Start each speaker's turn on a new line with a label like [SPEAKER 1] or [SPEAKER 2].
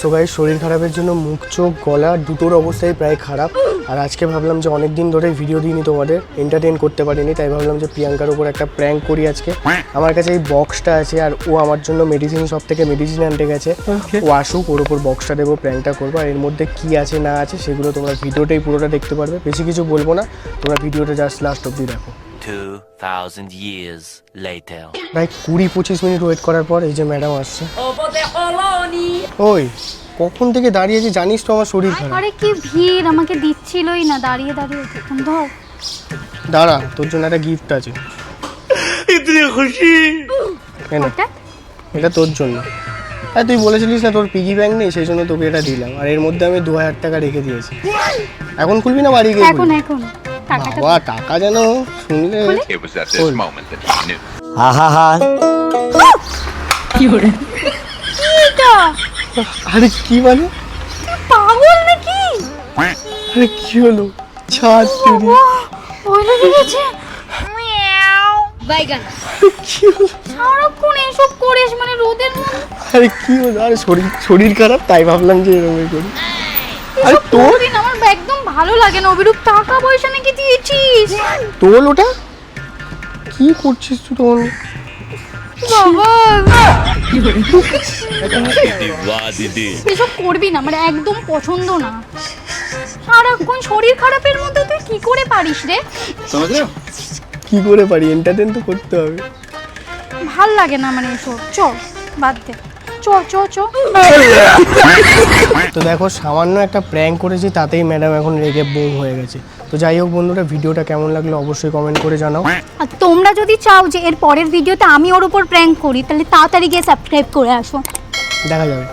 [SPEAKER 1] So guys, শরীর খারাপের জন্য মুখ চোখ গলা দুটোর অবস্থাই প্রায় খারাপ। আর আজকে ভাবলাম যে অনেক দিন ধরে ভিডিও দিইনি, তোমাদের এন্টারটেইন করতে পারিনি, তাই ভাবলাম যে প্রিয়াঙ্কার উপর একটা প্র্যাঙ্ক করি আজকে। আমার কাছে এই বক্সটা আছে আর ও আমার জন্য মেডিসিন শপ থেকে মেডিসিন আনতে গেছে। ও আসুক, ওর উপর বক্সটা দেবো, প্র্যাঙ্কটা করবো। আর এর মধ্যে কী আছে না আছে সেগুলো তোমরা ভিডিওটাই পুরোটা দেখতে পারবে। বেশি কিছু বলবো না, তোমরা ভিডিওটা জাস্ট লাস্ট অবধি দেখো।
[SPEAKER 2] 2000 years later.
[SPEAKER 1] প্রায় 20-25 মিনিট ওয়েট করার পর এই যে ম্যাডাম আসছে। ওই কখন থেকে দাঁড়িয়েছি জানিস তো আমার শরীর খারাপ।
[SPEAKER 3] আরে কি ভিড়, আমাকে দিচ্ছিলই না, দাঁড়িয়ে দাঁড়িয়ে কখন ধর।
[SPEAKER 1] দাঁড়া, তোর জন্য একটা গিফট আছে। ইতনি খুশি। এটা তোর জন্য। আর তুই বলেছিলিস না তোর পিগি ব্যাংক নেই, সেই জন্য তোকে এটা দিলাম। আর এর মধ্যে আমি 2000 টাকা রেখে দিয়েছি। এখন খুলবি না বাড়ি গিয়ে?
[SPEAKER 3] এখন টাকাটা
[SPEAKER 1] বাবা, টাকা যেন শুনলে।
[SPEAKER 4] It was at this moment that he knew.
[SPEAKER 3] এটা
[SPEAKER 1] আরে কি মানে?
[SPEAKER 3] পাগল নাকি?
[SPEAKER 1] আরে কি হলো? ছাদ তুই।
[SPEAKER 3] ওই লেগে গেছে।
[SPEAKER 1] কি হলো?
[SPEAKER 3] সারাক্ষণ এসব করিস মানে রোদের মধ্যে।
[SPEAKER 1] আরে কি হলো? আরে শরীর খারাপ, তাই ভাবলাম যে এরকম করি। আরে তোর
[SPEAKER 3] দিন আমার একদম ভালো লাগে না। অবিরূপ টাকা পয়সা নাকি দিয়েছিস?
[SPEAKER 1] তোল ওটা কি করছিস তুই? তোর
[SPEAKER 3] বাবা
[SPEAKER 2] বাহ দিদি,
[SPEAKER 3] এসব করবি না, আমার একদম পছন্দ না। সারাক্ষণ শরীর খারাপের মধ্যে তুই কি করে পারিস রে?
[SPEAKER 1] কি করে পারি? এন্টারটেইন তো করতে হবে।
[SPEAKER 3] ভাল লাগে না মানে এসব। চ বাদ দে, চ চ চ।
[SPEAKER 1] তো দেখো, সামান্য একটা প্র্যাঙ্ক করেছি, তাতেই ম্যাডাম এখন রেগে বোম হয়ে গেছে। তো যাই হোক বন্ধুরা, ভিডিওটা কেমন লাগলো অবশ্যই কমেন্ট করে জানাও।
[SPEAKER 3] আর তোমরা যদি চাও যে এর পরের ভিডিওতে আমি ওর উপর প্র্যাঙ্ক করি, তাহলে তাড়াতাড়ি গিয়ে সাবস্ক্রাইব করে আসো।
[SPEAKER 1] দেখা যাবে।